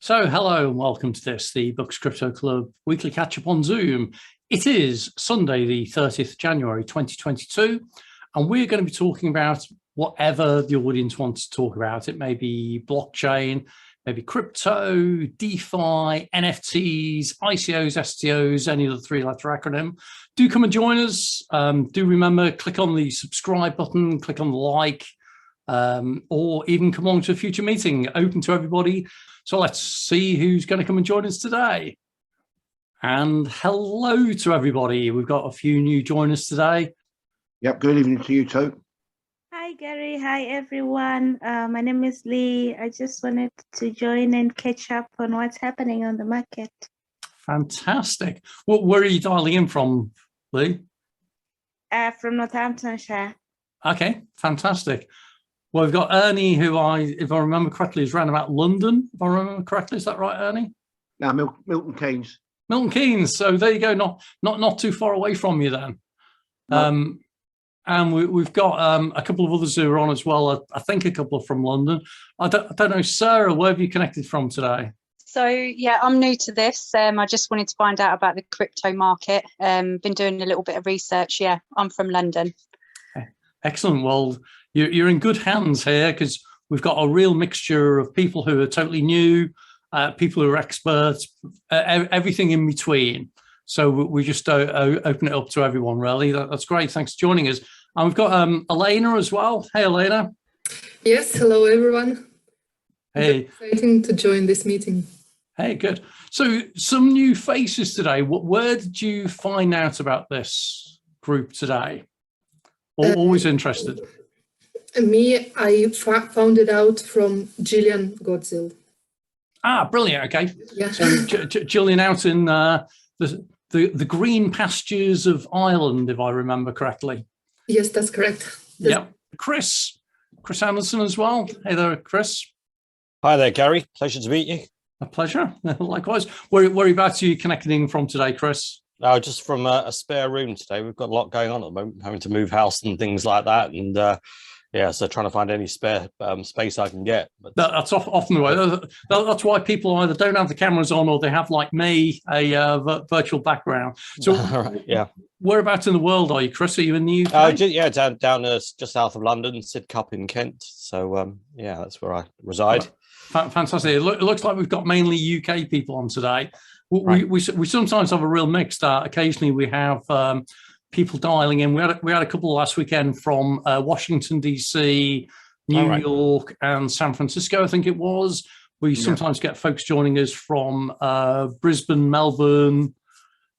So, hello and welcome to this, the Books Crypto Club weekly catch-up on Zoom. It is Sunday, the 30th January 2022, and we're going to be talking about whatever the audience wants to talk about. It may be blockchain, maybe crypto, DeFi, NFTs, ICOs, STOs, any of the three-letter acronym. Do come and join us. Do remember, click on the subscribe button, click on the like, or even come along to a future meeting, open to everybody. So let's see who's going to come and join us today. And hello to everybody. We've got a few new joiners today. Yep, good evening to you too. Hi, Gary. Hi, everyone. My name is Lee. I just wanted to join and catch up on what's happening on the market. Fantastic. Where are you dialing in from, Lee? From Northamptonshire. Okay, fantastic. Well, we've got Ernie, who if I remember correctly, is around about London. If I remember correctly, is that right, Ernie? No, Milton Keynes. Milton Keynes. So there you go. Not too far away from you then. No. And we've got a couple of others who are on as well. I think a couple are from London. I don't know, Sarah, where have you connected from today? So yeah, I'm new to this. I just wanted to find out about the crypto market. Been doing a little bit of research. Yeah, I'm from London. Okay. Excellent. Well, you're in good hands here because we've got a real mixture of people who are totally new, people who are experts, everything in between. So we just open it up to everyone, really. That's great. Thanks for joining us. And we've got Elena as well. Hey, Elena. Yes, hello, everyone. Hey. Exciting to join this meeting. Hey, good. So some new faces today. Where did you find out about this group today? Always interested. I found it out from Gillian Godzil. Ah, brilliant. Okay. Yeah. So Gillian out in the green pastures of Ireland, if I remember correctly. Yes, that's correct. Yeah. Chris Anderson as well. Hey there, Chris. Hi there, Gary. Pleasure to meet you. A pleasure. Likewise. Whereabouts are you connecting from today, Chris? Just from a spare room today. We've got a lot going on at the moment, having to move house and things like that. And yeah, so trying to find any spare space I can get. But that's often the way. That's why people either don't have the cameras on or they have, like me, a virtual background. So right, yeah. Whereabouts in the world are you, Chris? Are you in the UK? Yeah, down just south of London, Sidcup in Kent. So yeah, that's where I reside. Fantastic. It looks like we've got mainly UK people on today. We sometimes have a real mix. Occasionally we have people dialing in. We had a couple last weekend from Washington DC, New York, and San Francisco, I think it was. We sometimes get folks joining us from Brisbane, Melbourne,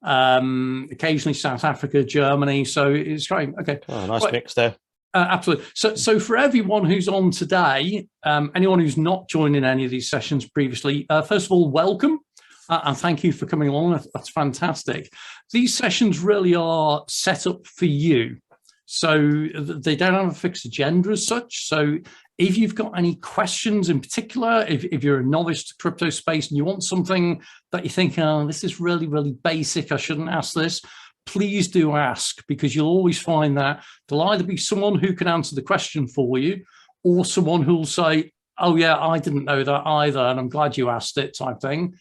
occasionally South Africa, Germany. So it's great. Okay, nice mix there. Absolutely. So for everyone who's on today, anyone who's not joined in any of these sessions previously, first of all, welcome. And thank you for coming along. That's fantastic. These sessions really are set up for you. So they don't have a fixed agenda as such. So if you've got any questions in particular, if you're a novice to crypto space and you want something that you think, oh, this is really, really basic, I shouldn't ask this, please do ask, because you'll always find that there'll either be someone who can answer the question for you or someone who'll say, oh yeah, I didn't know that either, and I'm glad you asked it, type thing.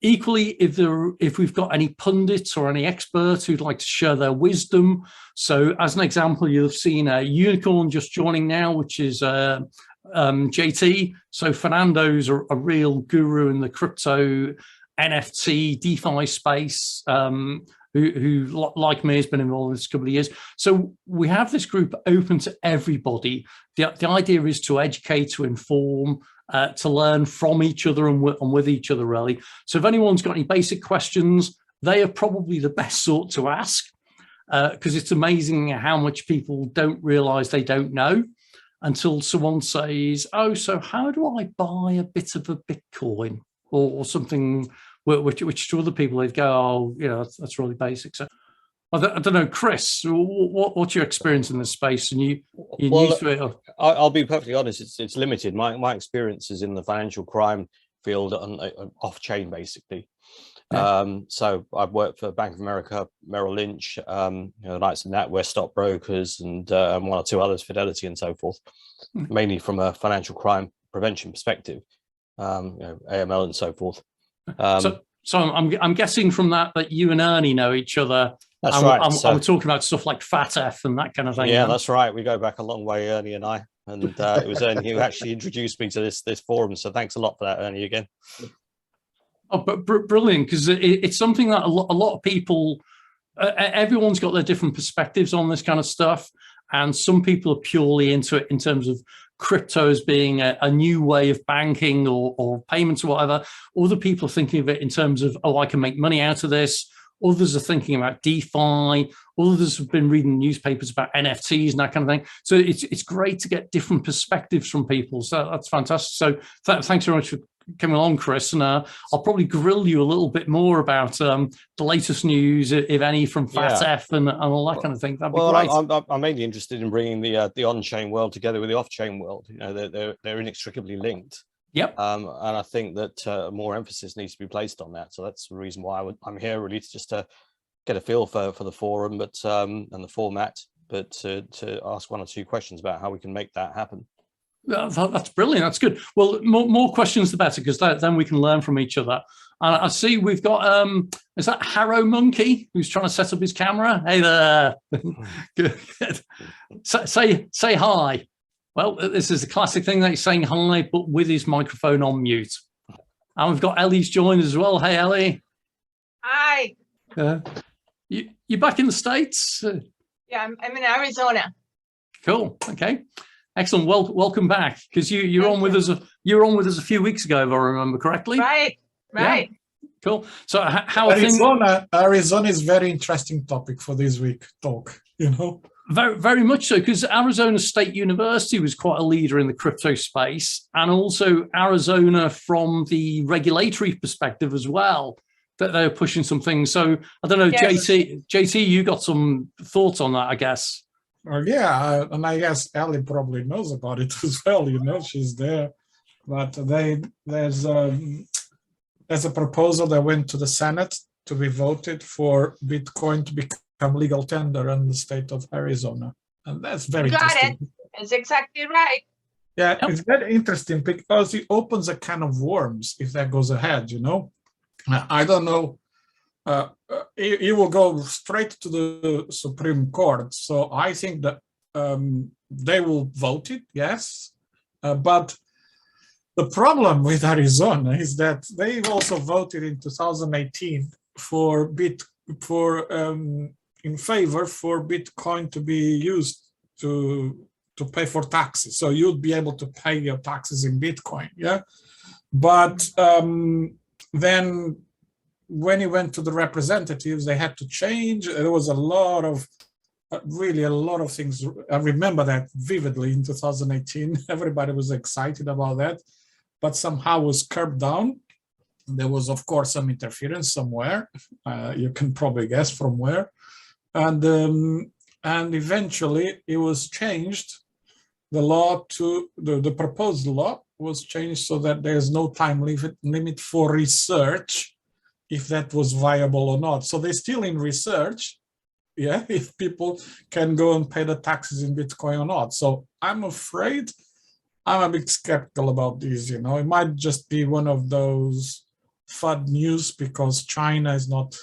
Equally, if we've got any pundits or any experts who'd like to share their wisdom. So as an example, you'll have seen a unicorn just joining now, which is JT. So Fernando's a real guru in the crypto NFT DeFi space, who like me has been involved in this a couple of years. So we have this group open to everybody. The idea is to educate, to inform, to learn from each other and with each other, really. So if anyone's got any basic questions, they are probably the best sort to ask, because it's amazing how much people don't realize they don't know until someone says, oh, so how do I buy a bit of a Bitcoin or something, which to other people they'd go, oh, you know, that's really basic. So I don't know, Chris, what's your experience in this space? And you're used to it? I'll be perfectly honest, it's limited. My experience is in the financial crime field, off-chain, basically. Yeah. So I've worked for Bank of America, Merrill Lynch, the likes of NatWest stockbrokers, and one or two others, Fidelity and so forth, mainly from a financial crime prevention perspective. AML and so forth. So I'm guessing from that you and Ernie know each other. That's right. I'm talking about stuff like FATF and that kind of thing. Yeah, that's right. We go back a long way, Ernie and I. And it was Ernie who actually introduced me to this forum. So thanks a lot for that, Ernie, again. Oh, but brilliant, because it's something that a lot of people, everyone's got their different perspectives on this kind of stuff. And some people are purely into it in terms of crypto as being a new way of banking or payments or whatever. Other people are thinking of it in terms of, oh, I can make money out of this. Others are thinking about DeFi. Others have been reading newspapers about NFTs and that kind of thing. So it's great to get different perspectives from people. So that's fantastic. So thanks very much for coming along, Chris. And I'll probably grill you a little bit more about the latest news, if any, from FATF and all that kind of thing. That'd be great. I'm mainly interested in bringing the on-chain world together with the off-chain world. You know, they're inextricably linked. Yep. And I think that more emphasis needs to be placed on that. So that's the reason why I'm here, really, to get a feel for the forum, but and the format, but to ask one or two questions about how we can make that happen. That's brilliant. That's good. Well, more questions the better, because then we can learn from each other. And I see we've got is that Harrow Monkey who's trying to set up his camera? Hey there. Good. Say hi. Well, this is a classic thing that he's saying hi, but with his microphone on mute. And we've got Ellie's joined as well. Hey, Ellie. Hi. You back in the States? Yeah, I'm in Arizona. Cool. Okay. Excellent. Welcome back, because you were on with us. You were on with us a few weeks ago, if I remember correctly. Right. Yeah. Cool. So how Arizona is very interesting topic for this week talk. You know. Very, very much so, because Arizona State University was quite a leader in the crypto space, and also Arizona from the regulatory perspective as well, that they're pushing some things. So I don't know, yes. JT, you got some thoughts on that, I guess. Yeah, and I guess Ellie probably knows about it as well. You know, she's there, but there's a proposal that went to the Senate to be voted for Bitcoin to become legal tender in the state of Arizona, and that's very interesting. Got it. That's exactly right. Yeah, it's very interesting because it opens a can of worms if that goes ahead. You know, I don't know. It will go straight to the Supreme Court, so I think that they will vote it, yes. But the problem with Arizona is that they also voted in 2018 in favor for Bitcoin to be used to pay for taxes. So you'd be able to pay your taxes in Bitcoin, yeah? But then when it went to the representatives, they had to change. There was really a lot of things. I remember that vividly in 2018. Everybody was excited about that, but somehow was curbed down. There was, of course, some interference somewhere. You can probably guess from where. And eventually it was changed. The law the proposed law was changed so that there's no time limit for research, if that was viable or not. So they're still in research, yeah, if people can go and pay the taxes in Bitcoin or not. So I'm afraid I'm a bit skeptical about this, you know. It might just be one of those FUD news because China is not,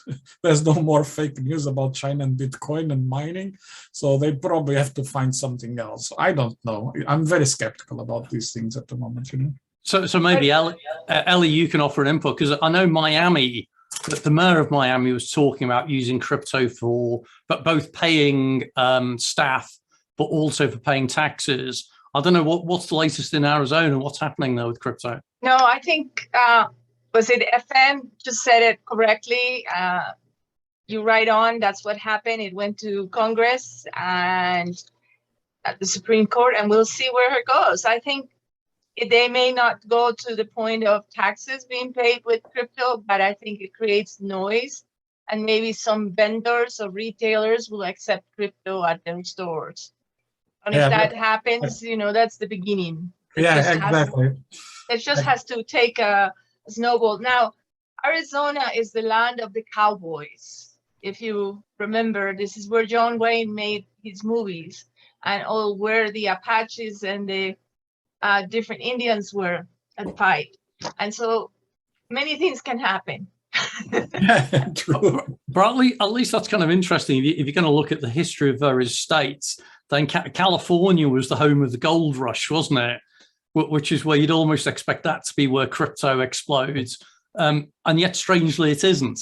there's no more fake news about China and Bitcoin and mining. So they probably have to find something else. I don't know. I'm very skeptical about these things at the moment, you know. So maybe Ellie, you can offer an input, because I know Miami, the mayor of Miami was talking about using crypto for both paying staff, but also for paying taxes. I don't know what's the latest in Arizona. What's happening there with crypto? No, I think was it FM just said it correctly. You're right on. That's what happened. It went to Congress and at the Supreme Court, and we'll see where it goes. I think they may not go to the point of taxes being paid with crypto, but I think it creates noise, and maybe some vendors or retailers will accept crypto at their stores. And if that happens, you know, that's the beginning. Exactly. It just has to take a snowball. Now, Arizona is the land of the cowboys. If you remember, this is where John Wayne made his movies, and where the Apaches and the different Indians were at fight. And so many things can happen. Yeah, true. But at least that's kind of interesting. If you're going to look at the history of various states, then California was the home of the gold rush, wasn't it? Which is where you'd almost expect that to be where crypto explodes. And yet, strangely, it isn't.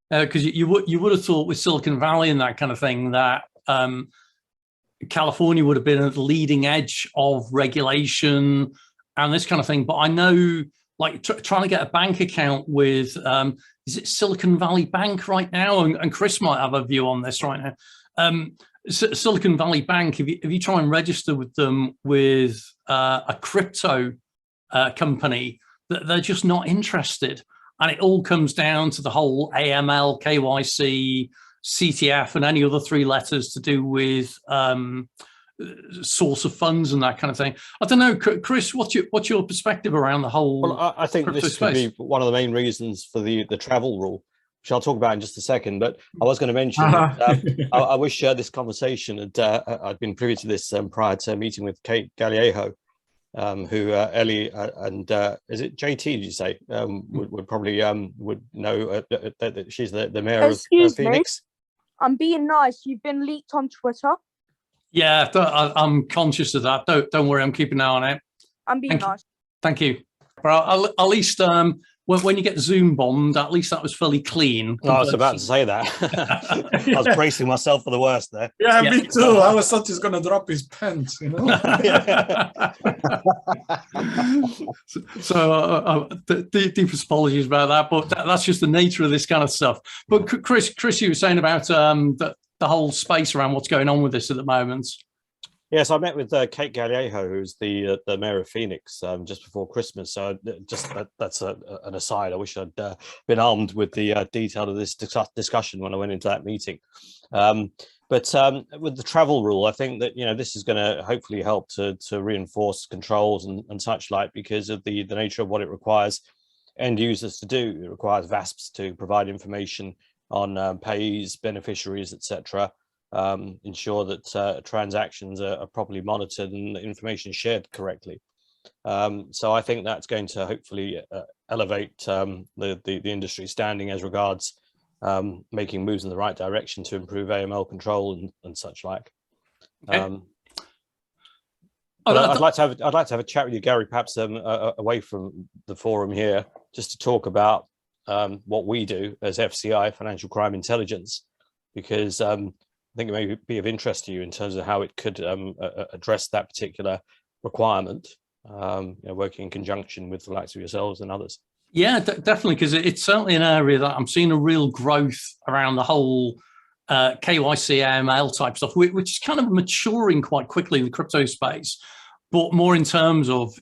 Because you would have thought with Silicon Valley and that kind of thing that California would have been at the leading edge of regulation and this kind of thing. But I know, like, trying to get a bank account with, is it Silicon Valley Bank right now? And Chris might have a view on this right now. Silicon Valley Bank, if you try and register with them with a crypto company, they're just not interested. And it all comes down to the whole AML, KYC, CTF, and any other three letters to do with source of funds and that kind of thing. I don't know, Chris, what's your perspective around the whole? Well, I think this could be one of the main reasons for the travel rule, which I'll talk about in just a second. But I was going to mention, I wish this conversation had I'd been privy to this prior to a meeting with Kate Galliejo, who Ellie and is it JT? Did you say would probably would know that she's the mayor of Phoenix. I'm being nice. You've been leaked on Twitter. Yeah, I'm conscious of that. Don't worry, I'm keeping an eye on it. I'm being nice. Thank you. But at least when you get Zoom bombed, at least that was fairly clean. I was about to say that. I was bracing myself for the worst there. Yeah, me too. I was thought he's going to drop his pants, you know. So deepest apologies about that, but that's just the nature of this kind of stuff. But Chris, you were saying about the whole space around what's going on with this at the moment. Yes, I met with Kate Galliejo, who's the mayor of Phoenix, just before Christmas. So that's an aside. I wish I'd been armed with the detail of this discussion when I went into that meeting. But with the travel rule, I think that this is going to hopefully help to reinforce controls and such like, because of the nature of what it requires end users to do. It requires VASPs to provide information on payees, beneficiaries, etc. Ensure that transactions are properly monitored and the information shared correctly. So I think that's going to hopefully elevate the industry standing as regards making moves in the right direction to improve AML control and such like. Okay. I'd like to have a chat with you, Gary, perhaps away from the forum here, just to talk about what we do as FCI, Financial Crime Intelligence, because I think it may be of interest to you in terms of how it could address that particular requirement, working in conjunction with the likes of yourselves and others. Yeah, definitely, because it's certainly an area that I'm seeing a real growth around the whole KYC, AML type stuff, which is kind of maturing quite quickly in the crypto space, but more in terms of,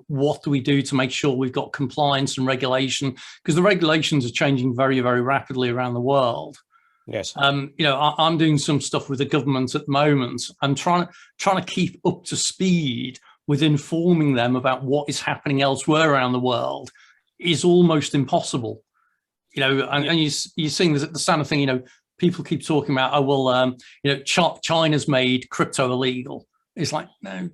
what do we do to make sure we've got compliance and regulation, because the regulations are changing very, very rapidly around the world. Yes. I'm doing some stuff with the government at the moment. I'm trying to keep up to speed with informing them about what is happening elsewhere around the world is almost impossible. And you're seeing the standard thing, people keep talking about, China's made crypto illegal. It's like, no,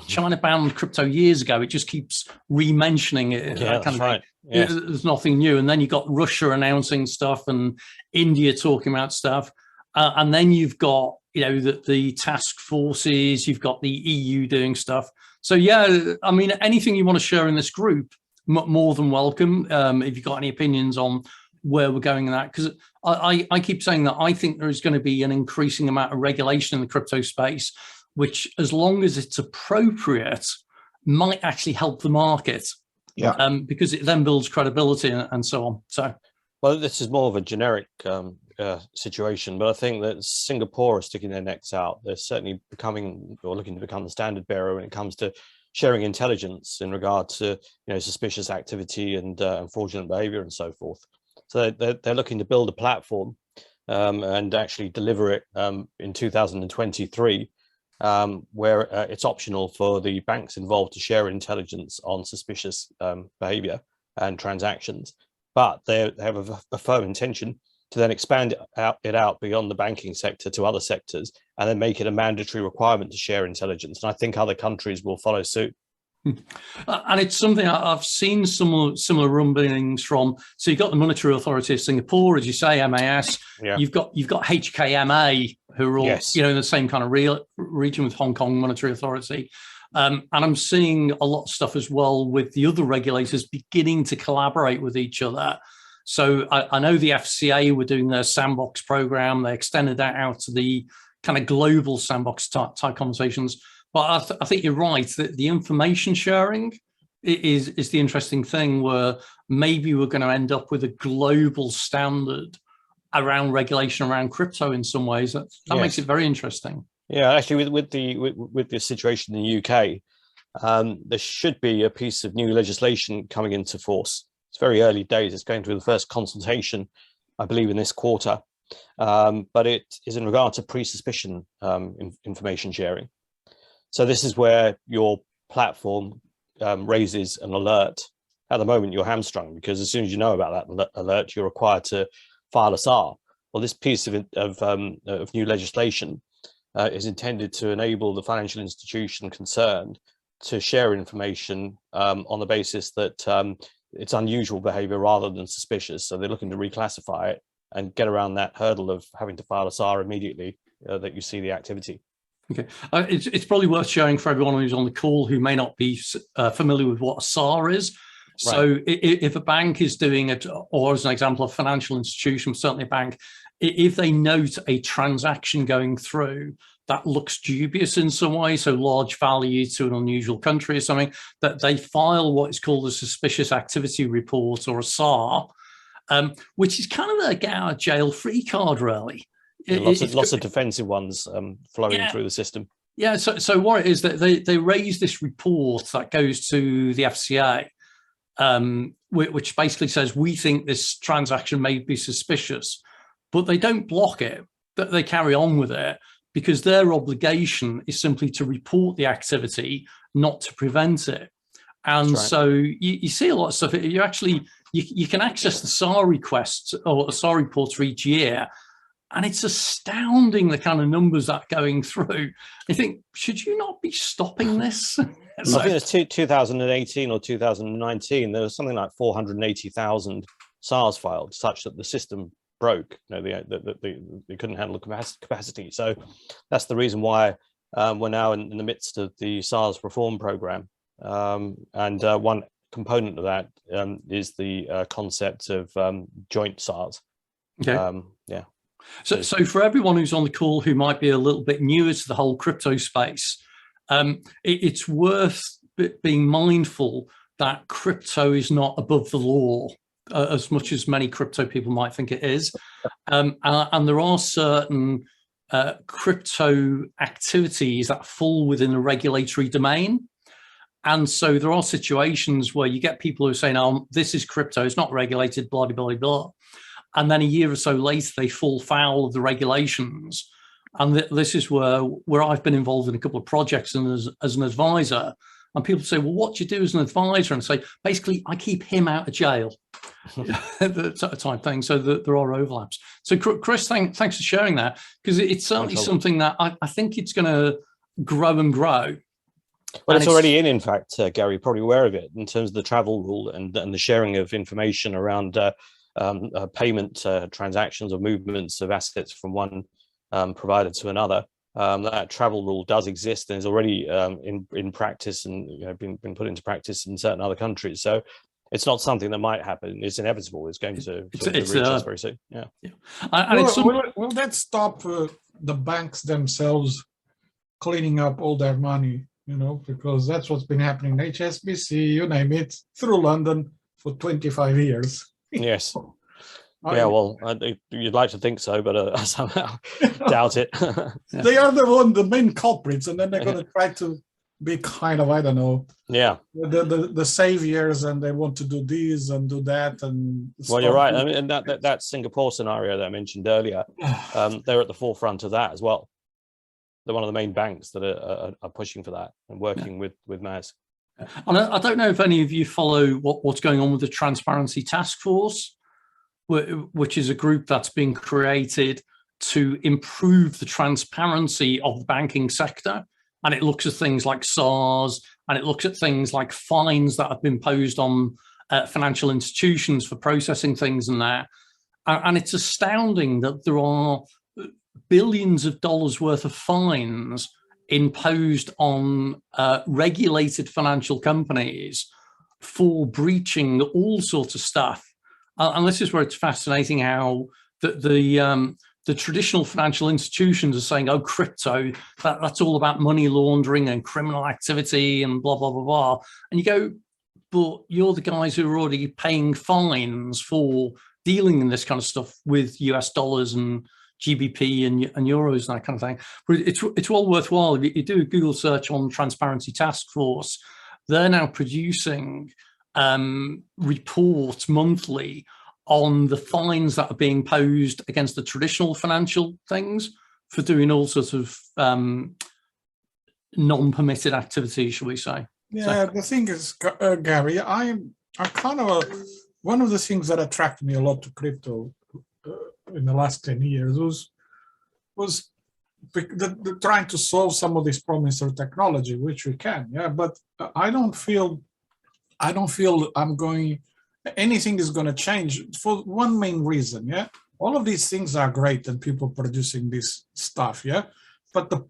China banned crypto years ago. It just keeps re-mentioning it. Yeah, that's right. Yes. There's nothing new. And then you've got Russia announcing stuff and India talking about stuff. And then you've got, the task forces, you've got the EU doing stuff. So, yeah, I mean, anything you want to share in this group, more than welcome. If you've got any opinions on where we're going in that, because I keep saying that I think there is going to be an increasing amount of regulation in the crypto space, which, as long as it's appropriate, might actually help the market. Yeah. Because it then builds credibility and so on. So, well, this is more of a generic situation, but I think that Singapore are sticking their necks out. They're certainly becoming, or looking to become, the standard bearer when it comes to sharing intelligence in regard to suspicious activity and fraudulent behavior and so forth. So they're looking to build a platform and actually deliver it in 2023, where it's optional for the banks involved to share intelligence on suspicious behavior and transactions, but they have a firm intention to then expand it out beyond the banking sector to other sectors, and then make it a mandatory requirement to share intelligence. And I think other countries will follow suit. And it's something I've seen similar rumblings from. So you've got the Monetary Authority of Singapore, as you say, MAS. Yeah. You've got HKMA, who are all Yes. in the same kind of region with Hong Kong Monetary Authority. And I'm seeing a lot of stuff as well with the other regulators beginning to collaborate with each other. So I know the FCA were doing their sandbox program. They extended that out to the kind of global sandbox type conversations. But I think you're right that the information sharing is the interesting thing, where maybe we're going to end up with a global standard around regulation around crypto in some ways. That Yes. makes it very interesting. Yeah, actually, with the situation in the UK, there should be a piece of new legislation coming into force. It's very early days. It's going through the first consultation, I believe, in this quarter. But it is in regard to pre-suspicion information sharing. So this is where your platform raises an alert. At the moment, you're hamstrung because as soon as you know about that alert, you're required to file a SAR. Well, this piece of new legislation is intended to enable the financial institution concerned to share information on the basis that it's unusual behavior rather than suspicious. So they're looking to reclassify it and get around that hurdle of having to file a SAR immediately that you see the activity. Okay, it's probably worth sharing for everyone who's on the call who may not be familiar with what a SAR is. So if a bank is doing it, or as an example, a financial institution, certainly a bank, if they note a transaction going through that looks dubious in some way, so large value to an unusual country or something, that they file what is called a suspicious activity report, or a SAR, which is kind of a get out of jail free card, really. Lots of defensive ones flowing through the system. Yeah, so what it is that they raise this report that goes to the FCA, which basically says, we think this transaction may be suspicious, but they don't block it, that they carry on with it, because their obligation is simply to report the activity, not to prevent it. And so you see a lot of stuff. You can access the SAR requests or the SAR reports for each year, and it's astounding the kind of numbers that are going through. I think, should you not be stopping this? I think it's 2018 or 2019. There was something like 480,000 SARs filed, such that the system broke. They couldn't handle the capacity. So that's the reason why we're now in the midst of the SARs reform program. And one component of that is the concept of joint SARs. Okay. Yeah. So for everyone who's on the call who might be a little bit newer to the whole crypto space, it's worth being mindful that crypto is not above the law as much as many crypto people might think it is. And there are certain crypto activities that fall within a regulatory domain. And so there are situations where you get people who are saying, oh, this is crypto, it's not regulated, blah, blah, blah, blah. And then a year or so later, they fall foul of the regulations. And this is where I've been involved in a couple of projects and as an advisor. And people say, well, what do you do as an advisor? And say, basically, I keep him out of jail, type thing. So there are overlaps. So Chris, thanks for sharing that, because it's certainly something that I think it's going to grow and grow. Well, it's already in fact, Gary, you're probably aware of it in terms of the travel rule and the sharing of information around payment transactions or movements of assets from one provider to another. That travel rule does exist and is already in practice and been put into practice in certain other countries. So it's not something that might happen. It's inevitable. It's going to reach us very soon. Yeah. Will that stop the banks themselves cleaning up all their money? Because that's what's been happening. HSBC, you name it, through London for 25 years. Yes. Yeah, well, you'd like to think so, but I somehow doubt it. They are the main culprits, and then they're going to try to be kind of, I don't know. Yeah. The saviors, and they want to do this and do that, and. Well, you're right. I mean, and that Singapore scenario that I mentioned earlier, they're at the forefront of that as well. They're one of the main banks that are pushing for that and working with MAS. And I don't know if any of you follow what's going on with the Transparency Task Force, which is a group that's been created to improve the transparency of the banking sector. And it looks at things like SARs and it looks at things like fines that have been imposed on financial institutions for processing things and that. And it's astounding that there are billions of dollars worth of fines imposed on regulated financial companies for breaching all sorts of stuff. And this is where it's fascinating how the traditional financial institutions are saying, oh, crypto, that's all about money laundering and criminal activity and blah, blah, blah, blah. And you go, but you're the guys who are already paying fines for dealing in this kind of stuff with US dollars and GBP and euros and that kind of thing. But it's well worthwhile. If you do a Google search on Transparency Task Force, they're now producing reports monthly on the fines that are being posed against the traditional financial things for doing all sorts of non-permitted activities, shall we say. Yeah, the thing is, Gary, I'm kind of one of the things that attracted me a lot to crypto in the last 10 years was the trying to solve some of these problems through technology, which we can, yeah. But I don't feel anything is going to change for one main reason, yeah. All of these things are great and people producing this stuff, yeah. But the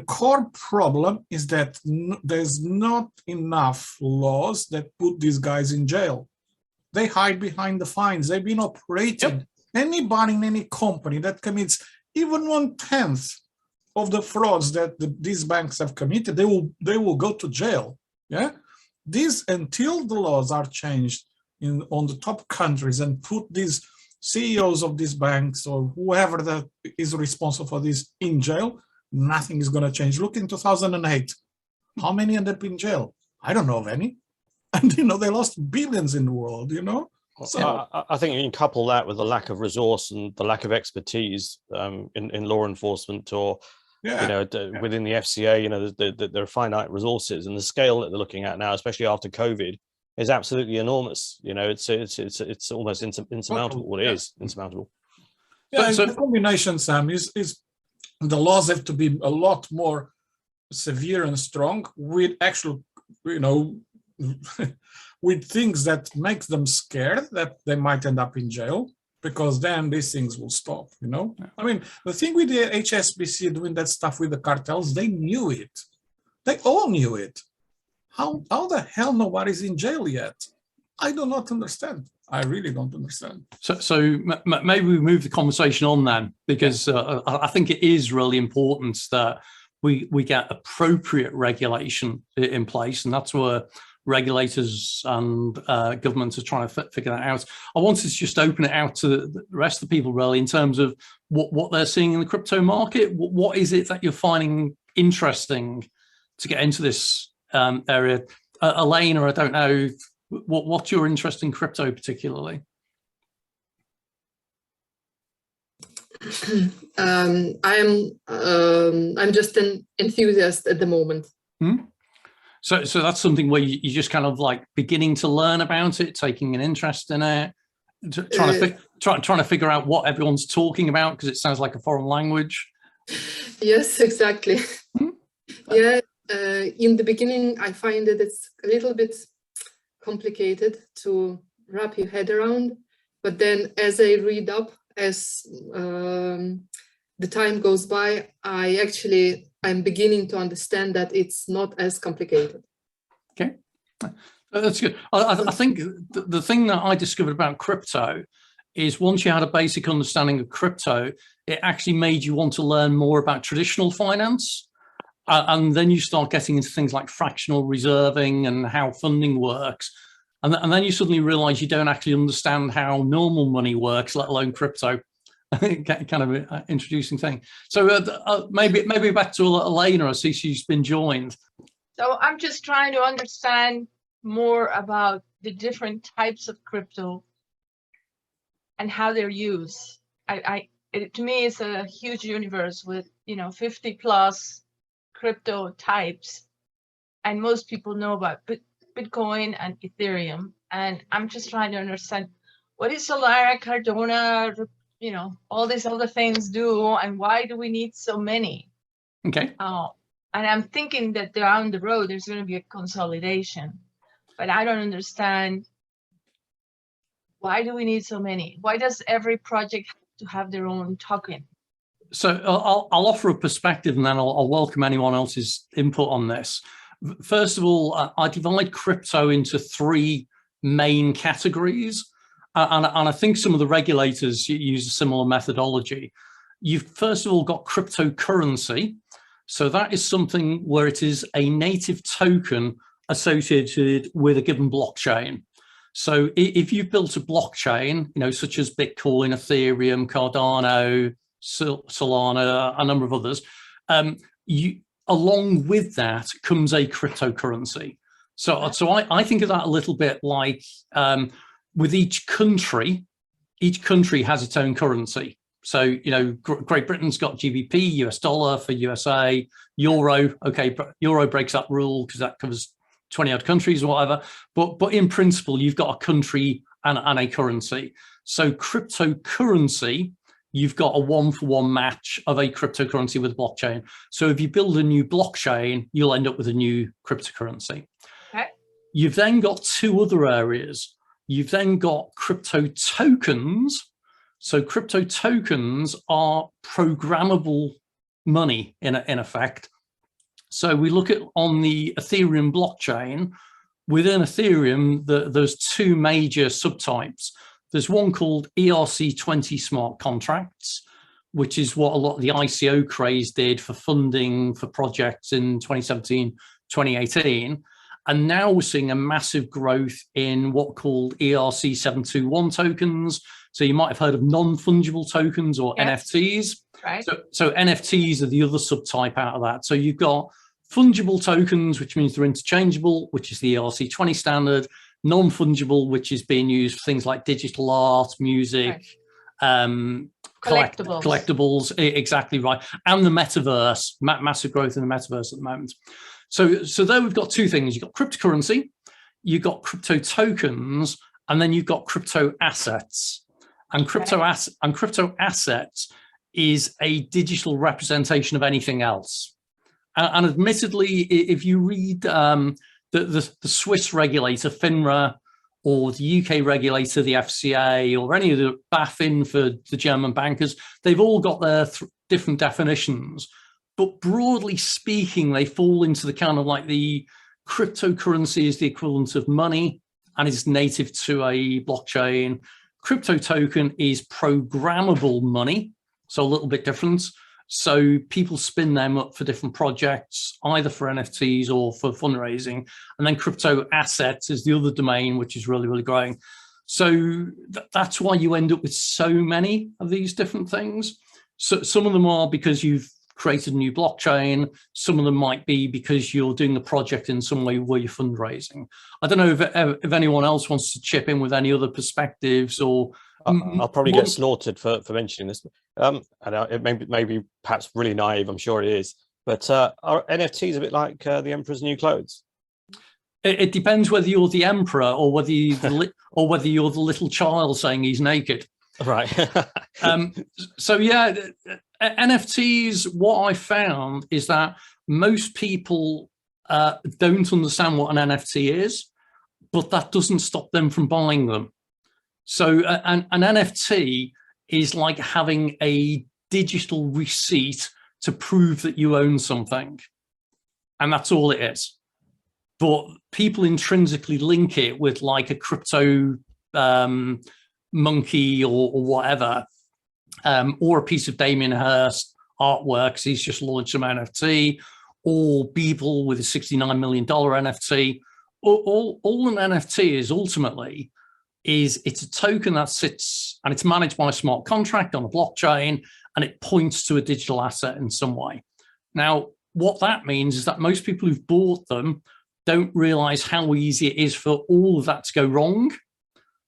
core problem is that there's not enough laws that put these guys in jail. They hide behind the fines. They've been operating. Yep. Anybody in any company that commits even 1/10 of the frauds that these banks have committed, they will go to jail. Yeah, until the laws are changed on the top countries and put these CEOs of these banks or whoever that is responsible for this in jail, nothing is going to change. Look in 2008, how many ended up in jail? I don't know of any. And, you know, they lost billions in the world, you know? So I think you can couple that with the lack of resource and the lack of expertise in law enforcement or, you know, within the FCA, you know, there are finite resources, and the scale that they're looking at now, especially after COVID, is absolutely enormous. You know, it's almost insurmountable. Well, it is insurmountable. Yeah, so the combination, Sam, is the laws have to be a lot more severe and strong with actual, you know, with things that make them scared that they might end up in jail, because then these things will stop, you know? I mean, the thing with the HSBC doing that stuff with the cartels, they knew it. They all knew it. How the hell nobody's in jail yet? I do not understand. I really don't understand. So maybe we move the conversation on then, because I think it is really important that we get appropriate regulation in place, and that's where regulators and governments are trying to figure that out. I wanted to just open it out to the rest of the people really in terms of what they're seeing in the crypto market. What is it that you're finding interesting to get into this area? Elena, I don't know, what's your interest in crypto particularly? I'm just an enthusiast at the moment. So that's something where you just kind of like beginning to learn about it, taking an interest in it, trying to figure out what everyone's talking about because it sounds like a foreign language. Yes, exactly. Yeah, in the beginning, I find that it's a little bit complicated to wrap your head around, but then as I read up, as the time goes by, I'm beginning to understand that it's not as complicated. Okay, that's good. I think the thing that I discovered about crypto is once you had a basic understanding of crypto, it actually made you want to learn more about traditional finance. And then you start getting into things like fractional reserving and how funding works. And then you suddenly realize you don't actually understand how normal money works, let alone crypto. Kind of an introducing thing. So maybe back to Elena. I see she's been joined. So I'm just trying to understand more about the different types of crypto and how they're used. To me, it's a huge universe with 50 plus crypto types, and most people know about Bitcoin and Ethereum. And I'm just trying to understand what is Solana, Cardano, all these other things do, and why do we need so many? Okay. And I'm thinking that down the road, there's going to be a consolidation, but I don't understand. Why do we need so many? Why does every project have to have their own token? So I'll offer a perspective, and then I'll welcome anyone else's input on this. First of all, I divide crypto into three main categories. And I think some of the regulators use a similar methodology. You've first of all got cryptocurrency. So that is something where it is a native token associated with a given blockchain. So if you've built a blockchain, such as Bitcoin, Ethereum, Cardano, Solana, a number of others, along with that comes a cryptocurrency. So I think of that a little bit like with each country has its own currency. So, Great Britain's got GBP, US dollar for USA, euro. Okay, euro breaks that rule because that covers 20 odd countries or whatever. But in principle, you've got a country and a currency. So cryptocurrency, you've got a one-for-one match of a cryptocurrency with blockchain. So if you build a new blockchain, you'll end up with a new cryptocurrency. Okay. You've then got two other areas. You've then got crypto tokens. So crypto tokens are programmable money in effect. So we look at on the Ethereum blockchain. Within Ethereum, there's two major subtypes. There's one called ERC20 smart contracts, which is what a lot of the ICO craze did for funding for projects in 2017, 2018. And now we're seeing a massive growth in what are called ERC721 tokens. So you might have heard of non-fungible tokens or NFTs. Right. So NFTs are the other subtype out of that. So you've got fungible tokens, which means they're interchangeable, which is the ERC20 standard. Non-fungible, which is being used for things like digital art, music, right. Collectibles, exactly right. And the metaverse, massive growth in the metaverse at the moment. So there we've got two things. You've got cryptocurrency, you've got crypto tokens, and then you've got crypto assets. And crypto assets is a digital representation of anything else. And admittedly, if you read the Swiss regulator, FINRA, or the UK regulator, the FCA, or any of the BaFin for the German bankers, they've all got their different definitions. But broadly speaking, they fall into the kind of like the cryptocurrency is the equivalent of money and is native to a blockchain. Crypto token is programmable money, so a little bit different. So people spin them up for different projects, either for NFTs or for fundraising. And then crypto assets is the other domain, which is really, really growing. So that's why you end up with so many of these different things. So some of them are because you've created a new blockchain. Some of them might be because you're doing the project in some way where you're fundraising. I don't know if anyone else wants to chip in with any other perspectives or... I'll probably get slaughtered for mentioning this. And it may be perhaps really naive, I'm sure it is. But are NFTs a bit like the Emperor's new clothes? It depends whether you're the emperor or whether you're the little child saying he's naked. Right. So yeah, NFTs, what I found is that most people don't understand what an NFT is, but that doesn't stop them from buying them. So an NFT is like having a digital receipt to prove that you own something. And that's all it is. But people intrinsically link it with like a crypto monkey or whatever, or a piece of Damien Hirst artwork, because he's just launched some NFT, or Beeple with a $69 million NFT. All an NFT is ultimately is it's a token that sits and it's managed by a smart contract on a blockchain, and it points to a digital asset in some way. Now, what that means is that most people who've bought them don't realize how easy it is for all of that to go wrong.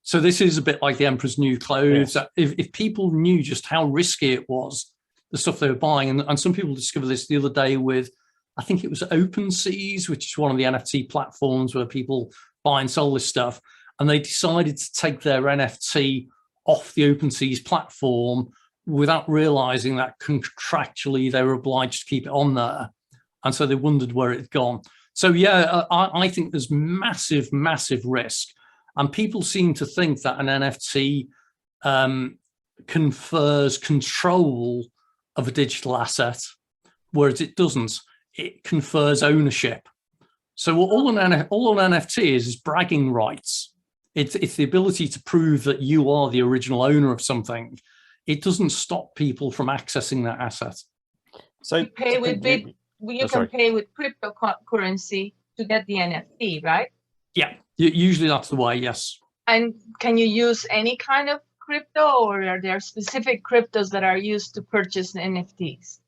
So this is a bit like the Emperor's new clothes. Yes. If people knew just how risky it was, the stuff they were buying, and some people discovered this the other day with, I think it was OpenSeas, which is one of the NFT platforms where people buy and sell this stuff. And they decided to take their NFT off the OpenSeas platform without realizing that contractually they were obliged to keep it on there. And so they wondered where it had gone. So yeah, I think there's massive, massive risk. And people seem to think that an NFT confers control of a digital asset, whereas it doesn't. It confers ownership. So all an NFT is bragging rights. It's the ability to prove that you are the original owner of something. It doesn't stop people from accessing that asset. So you pay with you can pay with cryptocurrency to get the NFT, right? Yeah, usually that's the way, yes. And can you use any kind of crypto, or are there specific cryptos that are used to purchase NFTs?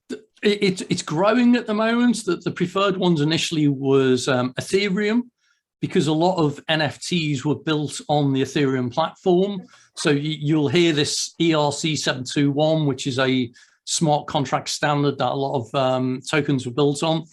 It's growing at the moment. The preferred ones initially was Ethereum, because a lot of NFTs were built on the Ethereum platform. So you'll hear this ERC 721, which is a smart contract standard that a lot of tokens were built on.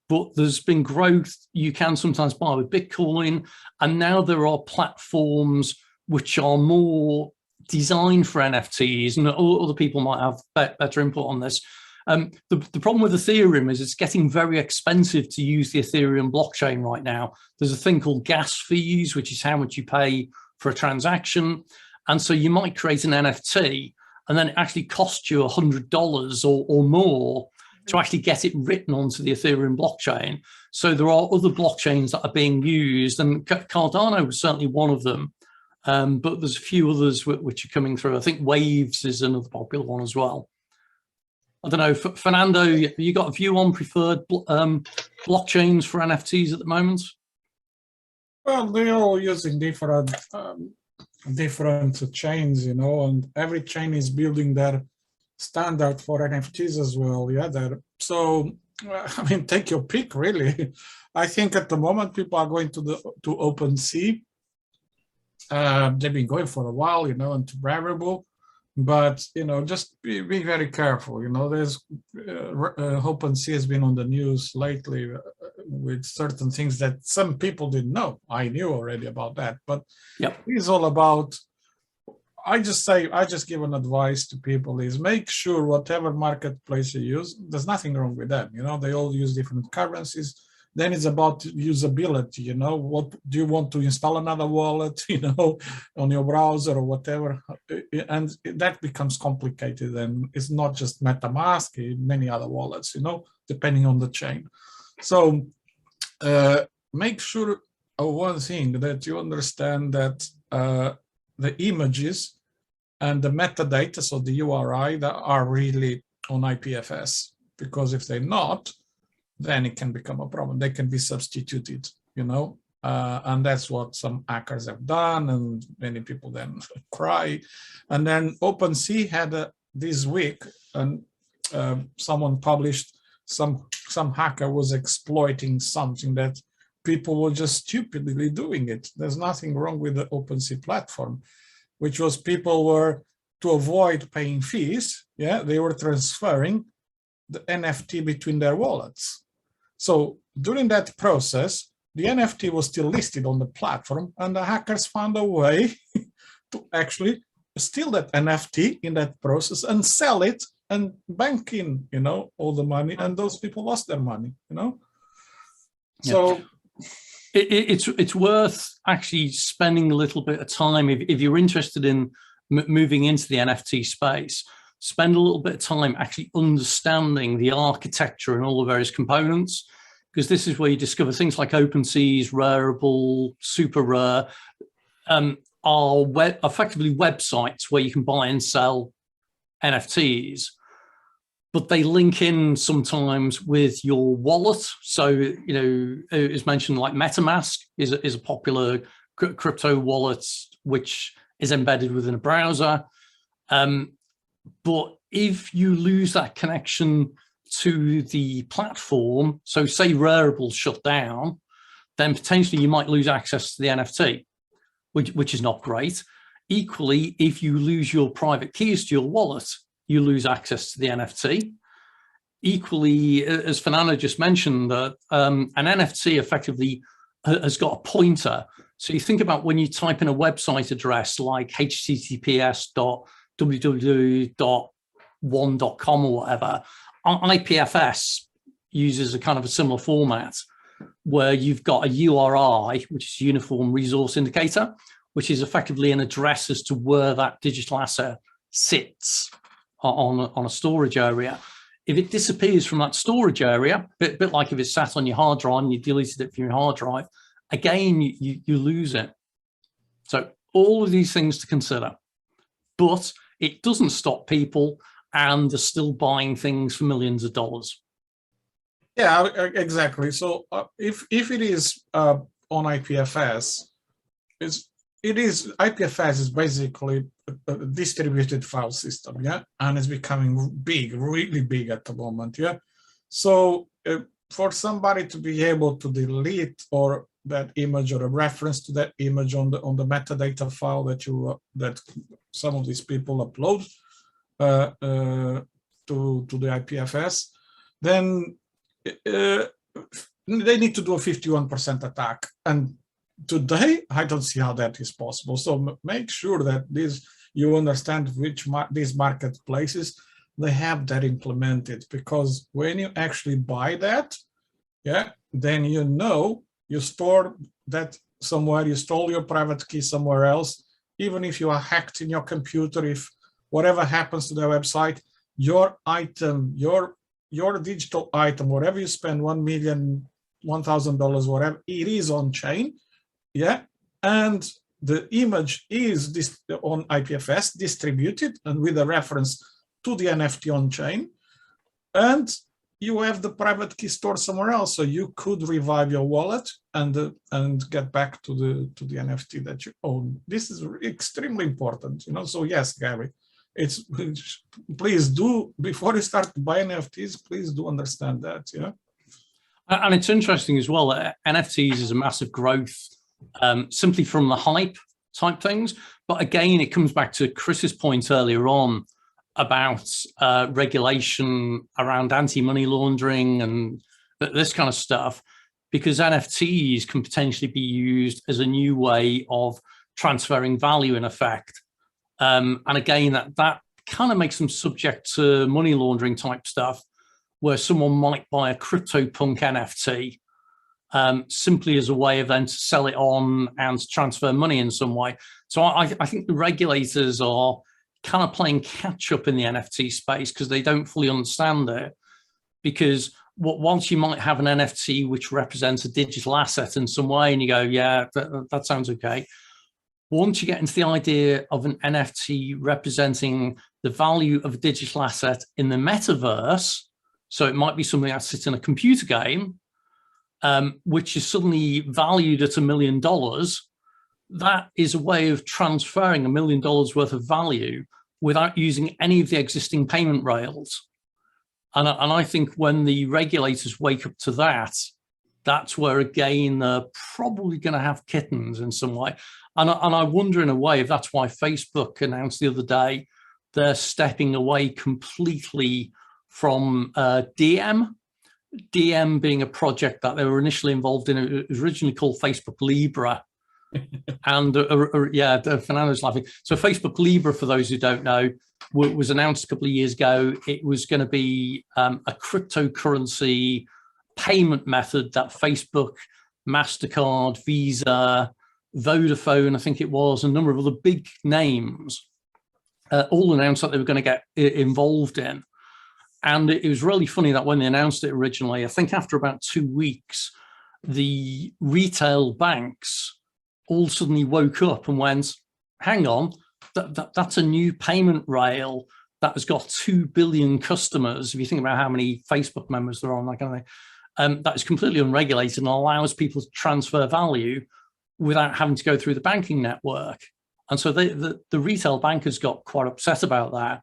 But there's been growth. You can sometimes buy with Bitcoin. And now there are platforms which are more designed for NFTs, and other people might have better input on this. The problem with Ethereum is it's getting very expensive to use the Ethereum blockchain right now. There's a thing called gas fees, which is how much you pay for a transaction. And so you might create an NFT and then it actually costs you $100 or more to actually get it written onto the Ethereum blockchain. So there are other blockchains that are being used, and Cardano was certainly one of them. But there's a few others which are coming through. I think Waves is another popular one as well. I don't know, Fernando, have you got a view on preferred blockchains for NFTs at the moment? Well, they're all using different chains, you know, and every chain is building their standard for NFTs as well. Yeah, so I mean, take your pick, really. I think at the moment people are going to OpenSea. They've been going for a while, you know, and to Rarible. But, you know, just be very careful. You know, there's OpenSea has been on the news lately with certain things that some people didn't know. I knew already about that, but yep. It's all about, I just give an advice to people is make sure whatever marketplace you use, there's nothing wrong with them. You know, they all use different currencies. Then it's about usability, you know, what do you want to install another wallet, you know, on your browser or whatever. And that becomes complicated, and it's not just MetaMask, many other wallets, you know, depending on the chain. So make sure of one thing, that you understand that the images and the metadata, so the URI, that are really on IPFS, because if they're not, then it can become a problem. They can be substituted, you know, and that's what some hackers have done, and many people then cry. And then OpenSea had this week, and someone published some hacker was exploiting something that people were just stupidly doing it. There's nothing wrong with the OpenSea platform, which was people were, to avoid paying fees, yeah, they were transferring the NFT between their wallets. So during that process, the NFT was still listed on the platform, and the hackers found a way to actually steal that NFT in that process and sell it and bank in, you know, all the money, and those people lost their money, you know. So it's worth actually spending a little bit of time if you're interested in moving into the NFT space. Spend a little bit of time actually understanding the architecture and all the various components, because this is where you discover things like OpenSea's, Rarible, Super Rare, are effectively websites where you can buy and sell NFTs, but they link in sometimes with your wallet. So, you know, as mentioned, like MetaMask is a popular crypto wallet, which is embedded within a browser. But if you lose that connection to the platform, so say Rarible shut down, then potentially you might lose access to the NFT, which is not great. Equally, if you lose your private keys to your wallet, you lose access to the NFT. Equally, as Fernando just mentioned, an NFT effectively has got a pointer. So you think about when you type in a website address like https.www.1.com or whatever, IPFS uses a kind of a similar format where you've got a URI, which is Uniform Resource Indicator, which is effectively an address as to where that digital asset sits on a storage area. If it disappears from that storage area, a bit like if it's sat on your hard drive and you deleted it from your hard drive, again, you lose it. So all of these things to consider, but it doesn't stop people, and they're still buying things for millions of dollars. Yeah, exactly. So if it is on IPFS, IPFS is basically a distributed file system, yeah, and it's becoming big, really big at the moment, yeah. So for somebody to be able to delete or that image or a reference to that image on the metadata file that some of these people upload to the IPFS, then they need to do a 51% attack. And today, I don't see how that is possible. So make sure that you understand which these marketplaces, they have that implemented, because when you actually buy that, yeah, then you store that somewhere, you stole your private key somewhere else. Even if you are hacked in your computer, if whatever happens to the website, your item, your digital item, whatever you spend, $1 million, $1,000, whatever, it is on chain, yeah, and the image is on IPFS distributed and with a reference to the NFT on chain, and you have the private key stored somewhere else, so you could revive your wallet and get back to the NFT that you own. This is extremely important, So yes, Gary, please do, before you start buying NFTs, please do understand that, yeah. And it's interesting as well, NFTs is a massive growth simply from the hype type things. But again, it comes back to Chris's point earlier on about regulation around anti-money laundering and this kind of stuff, because NFTs can potentially be used as a new way of transferring value in effect. And again, that kind of makes them subject to money laundering type stuff, where someone might buy a CryptoPunk NFT simply as a way of then to sell it on and to transfer money in some way. So I think the regulators are kind of playing catch up in the NFT space because they don't fully understand it. Because once you might have an NFT which represents a digital asset in some way, and you go, yeah, that sounds okay. Once you get into the idea of an NFT representing the value of a digital asset in the metaverse, so it might be something that sits in a computer game, which is suddenly valued at $1 million, that is a way of transferring $1 million worth of value without using any of the existing payment rails. And I think when the regulators wake up to that, that's where, again, they're probably going to have kittens in some way. And I wonder in a way if that's why Facebook announced the other day they're stepping away completely from DM being a project that they were initially involved in. It was originally called Facebook Libra. And yeah, Fernando's laughing. So Facebook Libra, for those who don't know, was announced a couple of years ago. It was going to be a cryptocurrency payment method that Facebook, MasterCard, Visa, Vodafone, I think it was, a number of other big names all announced that they were going to get involved in. And it was really funny that when they announced it originally, I think after about 2 weeks, the retail banks all suddenly woke up and went, hang on, that's a new payment rail that has got 2 billion customers. If you think about how many Facebook members there are on that kind of thing, that is completely unregulated and allows people to transfer value without having to go through the banking network. And so the retail bankers got quite upset about that.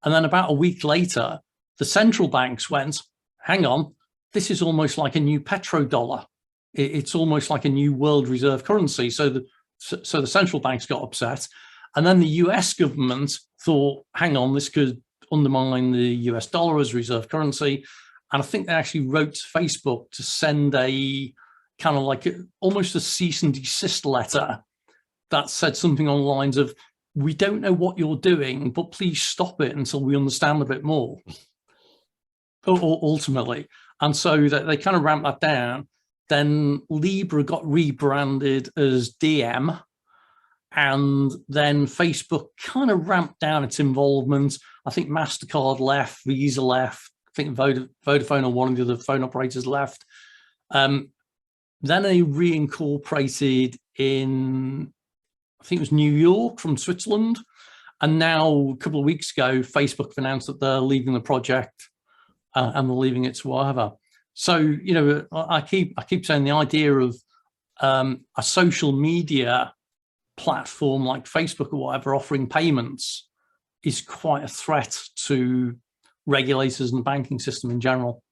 And then about a week later, the central banks went, hang on, this is almost like a new petrodollar. It's almost like a new world reserve currency. So the central banks got upset. And then the US government thought, hang on, this could undermine the US dollar as reserve currency. And I think they actually wrote to Facebook to send a kind of like almost a cease and desist letter that said something on the lines of, we don't know what you're doing, but please stop it until we understand a bit more. Ultimately. And so they kind of ramped that down. Then Libra got rebranded as DM. And then Facebook kind of ramped down its involvement. I think MasterCard left, Visa left, I think Vodafone or one of the other phone operators left. Then they reincorporated in, I think it was New York from Switzerland. And now a couple of weeks ago, Facebook announced that they're leaving the project and they're leaving it to whatever. So, you know, I keep saying the idea of a social media platform like Facebook or whatever offering payments is quite a threat to regulators and the banking system in general.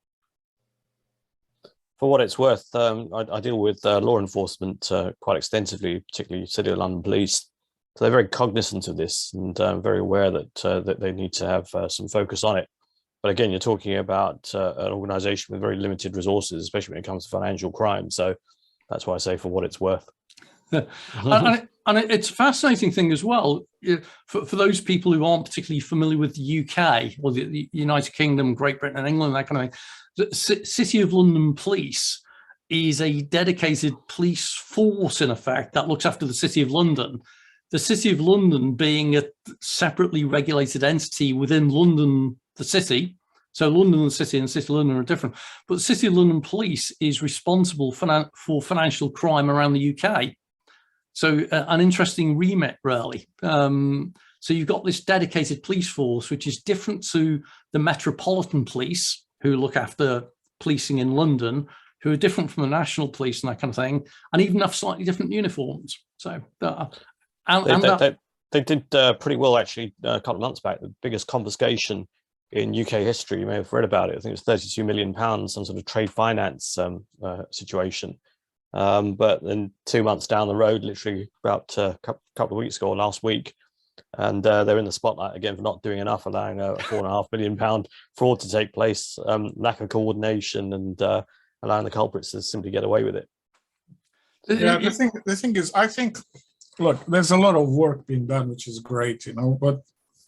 For what it's worth, I deal with law enforcement quite extensively, particularly City of London Police. So they're very cognizant of this and very aware that that they need to have some focus on it. But again, you're talking about an organisation with very limited resources, especially when it comes to financial crime. So that's why I say for what it's worth. And it's a fascinating thing as well, for those people who aren't particularly familiar with the UK or the United Kingdom, Great Britain and England, that kind of thing. The City of London Police is a dedicated police force, in effect, that looks after the City of London. The City of London being a separately regulated entity within London, the city. So London, the city, and the City of London are different. But the City of London Police is responsible for financial crime around the UK. So an interesting remit, really. So you've got this dedicated police force, which is different to the Metropolitan Police, who look after policing in London, who are different from the National Police and that kind of thing, and even have slightly different uniforms. So they did pretty well, actually, a couple of months back. The biggest confiscation in UK history. You may have read about it. I think it was £32 million, some sort of trade finance situation. But then 2 months down the road, literally about a couple of weeks ago or last week, and they're in the spotlight again for not doing enough, allowing a £4.5 million fraud to take place, lack of coordination, and allowing the culprits to simply get away with it. Yeah, the thing is, I think, look, there's a lot of work being done, which is great, you know, but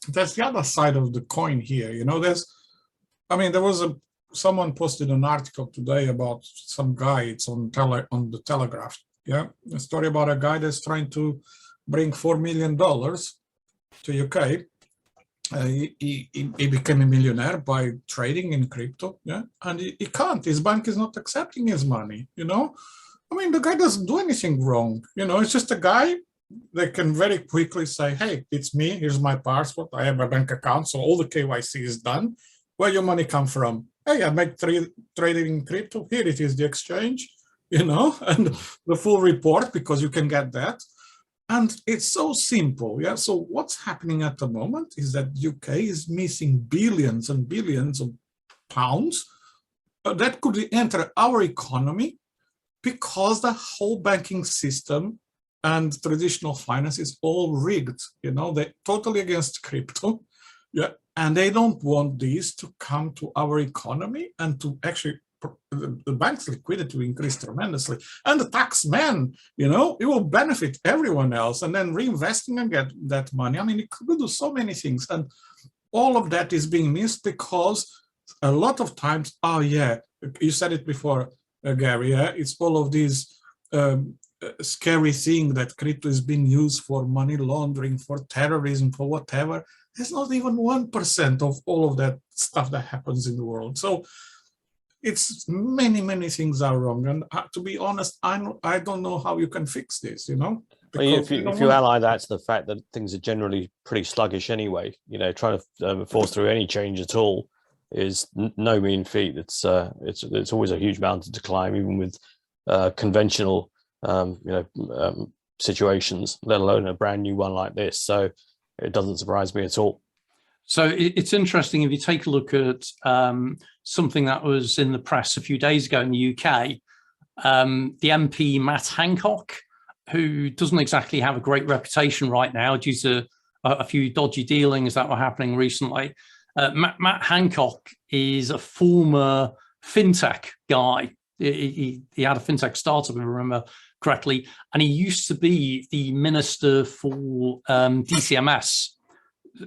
there's the other side of the coin here, you know. There was someone posted an article today about some guy, it's on the Telegraph, yeah, a story about a guy that's trying to bring $4 million to UK. He became a millionaire by trading in crypto, yeah, and he can't. His bank is not accepting his money, you know. I mean, the guy doesn't do anything wrong, you know. It's just a guy. They can very quickly say, hey, it's me, here's my passport, I have a bank account, so all the KYC is done. Where your money come from? Hey, I make trading in crypto, here it is, the exchange, you know, and the full report, because you can get that. And it's so simple, yeah. So what's happening at the moment is that UK is missing billions and billions of pounds that could enter our economy because the whole banking system and traditional finance is all rigged, you know. They're totally against crypto, yeah, and they don't want these to come to our economy and to actually the bank's liquidity will increase tremendously, and the tax man, you know, it will benefit everyone else, and then reinvesting and get that money. I mean, it could do so many things, and all of that is being missed because a lot of times, oh yeah, you said it before, Gary, yeah, it's all of these scary thing that crypto is being used for money laundering, for terrorism, for whatever. There's not even 1% of all of that stuff that happens in the world. So it's many things are wrong, and to be honest, I don't know how you can fix this, you know. Well, if you ally that to the fact that things are generally pretty sluggish anyway, you know, trying to force through any change at all is no mean feat. It's always a huge mountain to climb, even with conventional situations, let alone a brand new one like this. So it doesn't surprise me at all. So it's interesting if you take a look at something that was in the press a few days ago in the UK, the MP Matt Hancock, who doesn't exactly have a great reputation right now due to a few dodgy dealings that were happening recently. Matt Hancock is a former fintech guy. He had a fintech startup, if I remember correctly, and he used to be the minister for DCMS.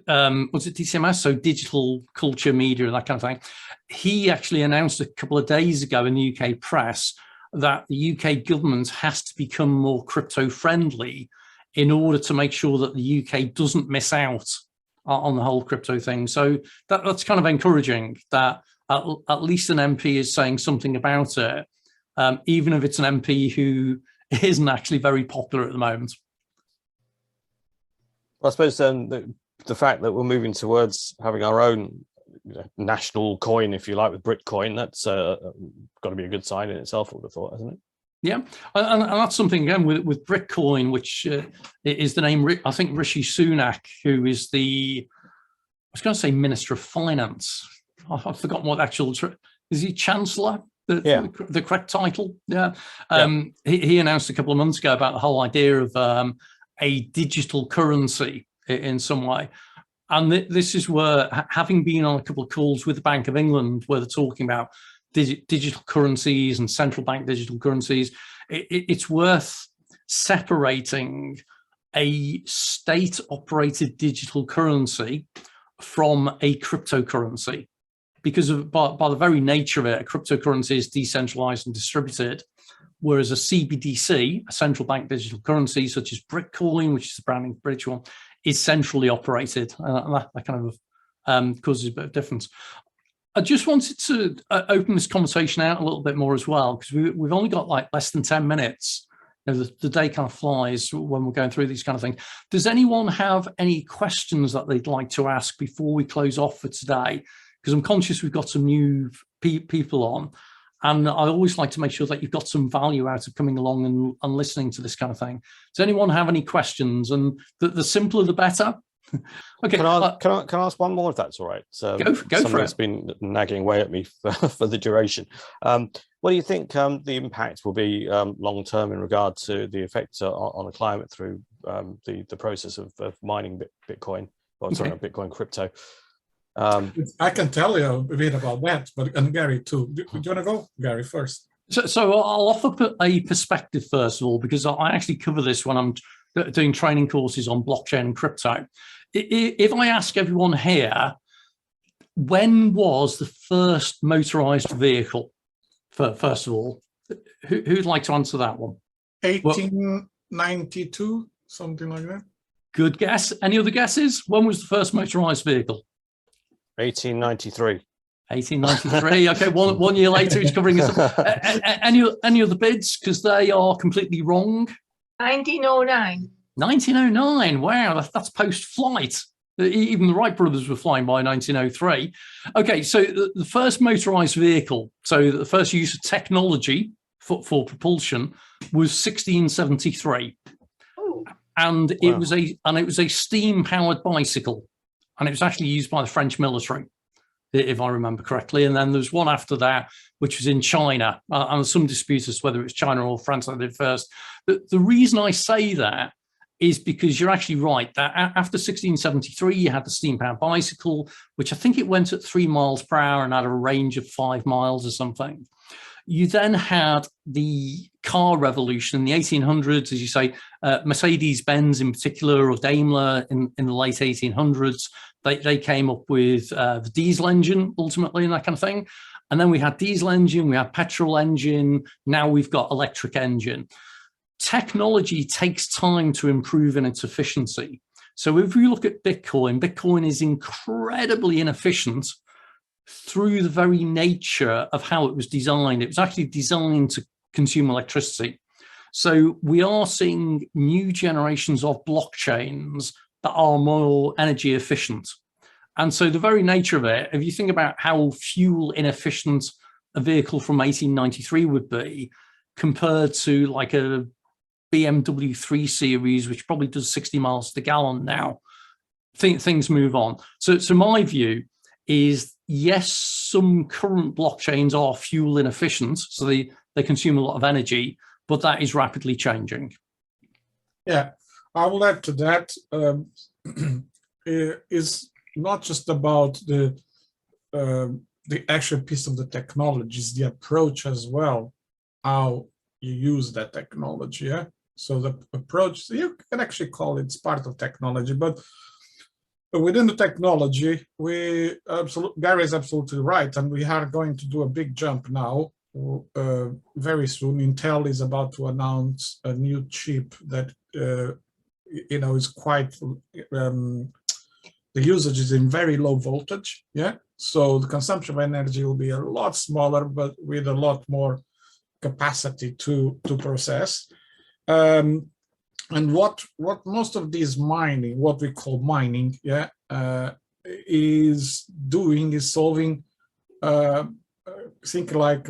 was it DCMS? So digital culture, media, that kind of thing. He actually announced a couple of days ago in the UK press that the UK government has to become more crypto friendly in order to make sure that the UK doesn't miss out on the whole crypto thing. So that's kind of encouraging that at least an MP is saying something about it, even if it's an MP who isn't actually very popular at the moment. I suppose the fact that we're moving towards having our own national coin, if you like, with Bitcoin, that's got to be a good sign in itself, I would have thought, hasn't it? Yeah, and that's something again with Bitcoin, which is the name, I think, Rishi Sunak, who is I was going to say Minister of Finance. I've forgotten what actual, is he Chancellor? The correct title? Yeah. He announced a couple of months ago about the whole idea of a digital currency in some way. And this is where, having been on a couple of calls with the Bank of England, where they're talking about digital currencies and central bank digital currencies, it's worth separating a state-operated digital currency from a cryptocurrency, because by the very nature of it, a cryptocurrency is decentralized and distributed, whereas a CBDC, a central bank digital currency, such as Bitcoin, which is the branding British one, is centrally operated, and that kind of causes a bit of difference. I just wanted to open this conversation out a little bit more as well, because we've only got like less than 10 minutes. You know, the day kind of flies when we're going through these kind of things. Does anyone have any questions that they'd like to ask before we close off for today? Because I'm conscious we've got some new people on, and I always like to make sure that you've got some value out of coming along and listening to this kind of thing. Does anyone have any questions? And the simpler, the better. Okay. Can I ask one more, if that's all right? Go for it. It's been nagging away at me for the duration. What do you think the impact will be long term in regard to the effect on the climate through the process of mining Bitcoin? Or sorry, not Bitcoin, crypto. I can tell you a bit about that, and Gary too. Do you want to go, Gary, first? So I'll offer a perspective first of all, because I actually cover this when I'm doing training courses on blockchain and crypto. If I ask everyone here, when was the first motorized vehicle? First of all, who'd like to answer that one? 1892, something like that. Good guess. Any other guesses? When was the first motorized vehicle? 1893. 1893. Okay, one year later, he's covering us. Any other bids? Because they are completely wrong. 1909. 1909. Wow, that's post-flight. Even the Wright brothers were flying by 1903. Okay, so the first motorized vehicle, so the first use of technology for propulsion, was 1673, and Wow. it was a steam-powered bicycle, and it was actually used by the French military, if I remember correctly. And then there's one after that, which was in China, and there's some dispute as to whether it was China or France that did first. But the reason I say that is because you're actually right that after 1673, you had the steam-powered bicycle, which I think it went at 3 miles per hour and had a range of 5 miles or something. You then had the car revolution in the 1800s, as you say, Mercedes-Benz in particular, or Daimler in the late 1800s. They came up with the diesel engine ultimately and that kind of thing. And then we had diesel engine, we had petrol engine, now we've got electric engine. Technology takes time to improve in its efficiency. So if we look at Bitcoin is incredibly inefficient through the very nature of how it was designed. It was actually designed to consume electricity. So we are seeing new generations of blockchains that are more energy efficient. And so the very nature of it, if you think about how fuel inefficient a vehicle from 1893 would be compared to like a BMW 3 Series, which probably does 60 miles to the gallon now, things move on. So my view is, yes, some current blockchains are fuel inefficient, so they consume a lot of energy, but that is rapidly changing. Yeah, I will add to that. It's not just about the actual piece of the technology, it's the approach as well, how you use that technology. Yeah, so the approach, you can actually call it part of technology, but within the technology, Gary is absolutely right, and we are going to do a big jump now. Very soon, Intel is about to announce a new chip that is quite. The usage is in very low voltage. Yeah, so the consumption of energy will be a lot smaller, but with a lot more capacity to process. And what most of these mining, what we call mining, is doing is solving, think like,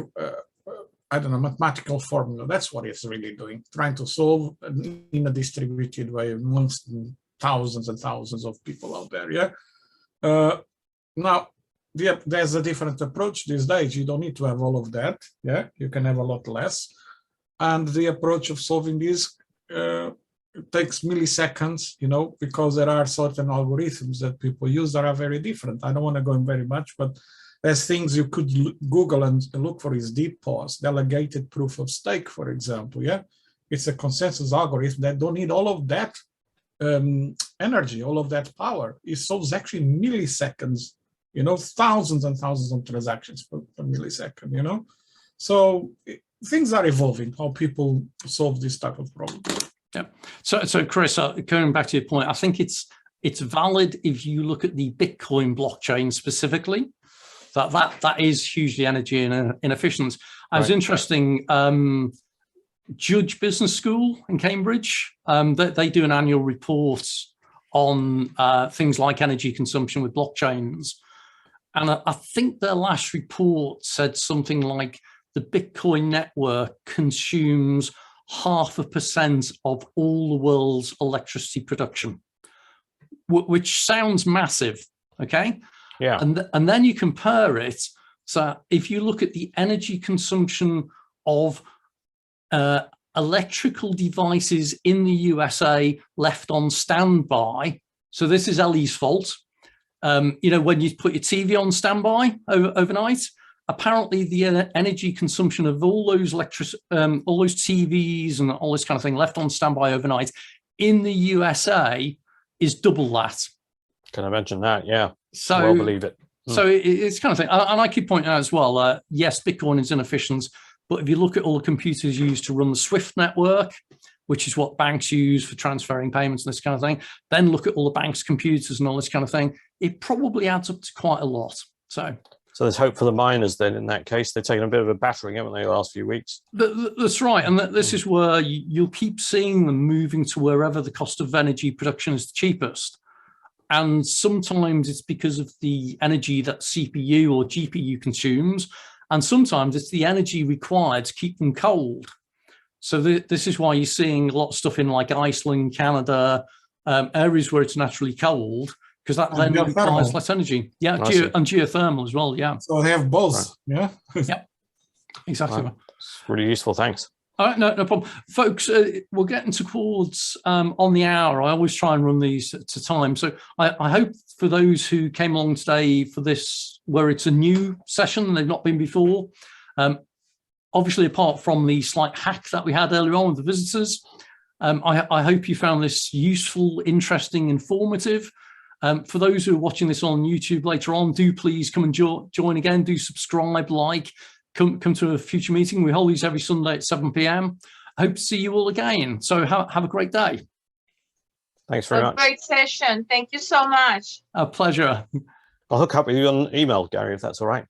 I don't know, mathematical formula. That's what it's really doing, trying to solve in a distributed way amongst thousands and thousands of people out there, Now, there's a different approach these days. You don't need to have all of that, You can have a lot less. And the approach of solving this takes milliseconds, because there are certain algorithms that people use that are very different. I don't want to go in very much, but there's things you could Google and look for is DPoS, delegated proof of stake, for example, It's a consensus algorithm that don't need all of that energy, all of that power. It solves actually milliseconds, thousands and thousands of transactions per millisecond, So things are evolving, how people solve this type of problem. Yeah. So Chris, going back to your point, I think it's valid if you look at the Bitcoin blockchain specifically. That is hugely energy inefficient. I was interesting. Judge Business School in Cambridge, they do an annual report on things like energy consumption with blockchains. And I think their last report said something like the Bitcoin network consumes 0.5% of all the world's electricity production, which sounds massive, okay? Yeah. And then you compare it. So if you look at the energy consumption of electrical devices in the USA left on standby. So this is Ellie's fault. When you put your TV on standby overnight, apparently the energy consumption of all those all those TVs and all this kind of thing left on standby overnight in the USA is double that. Can I mention that? Yeah. So well believe it. So it's kind of thing. And I keep pointing out as well, yes, Bitcoin is inefficient. But if you look at all the computers used to run the SWIFT network, which is what banks use for transferring payments and this kind of thing, then look at all the bank's computers and all this kind of thing, it probably adds up to quite a lot. So there's hope for the miners then in that case. They've taken a bit of a battering, haven't they, the last few weeks? That's right. And this is where you'll keep seeing them moving to wherever the cost of energy production is the cheapest. And sometimes it's because of the energy that CPU or GPU consumes. And sometimes it's the energy required to keep them cold. So this is why you're seeing a lot of stuff in like Iceland, Canada, areas where it's naturally cold, because that then requires less energy. Yeah, and geothermal as well, yeah. So they have both, yeah? Yeah, exactly. Right. It's really useful, thanks. All right, no problem. Folks, we're getting towards on the hour. I always try and run these to time. So I hope for those who came along today for this, where it's a new session, they've not been before, obviously apart from the slight hack that we had earlier on with the visitors, I hope you found this useful, interesting, informative. For those who are watching this on YouTube later on, do please come and join again, do subscribe, like, come to a future meeting. We hold these every Sunday at 7 p.m. I hope to see you all again. So have a great day. Thanks very much. Great session. Thank you so much. A pleasure. I'll hook up with you on email, Gary, if that's all right.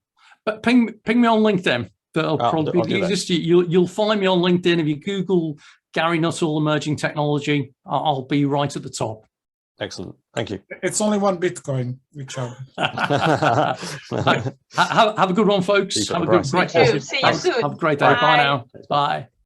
But ping me on LinkedIn. That'll probably be the easiest. You'll find me on LinkedIn. If you Google Gary Nuttall Emerging Technology, I'll be right at the top. Excellent. Thank you. It's only one Bitcoin, whichever. Have a good one, folks. Have a great day. See you soon. Have a great day. Bye now. Bye.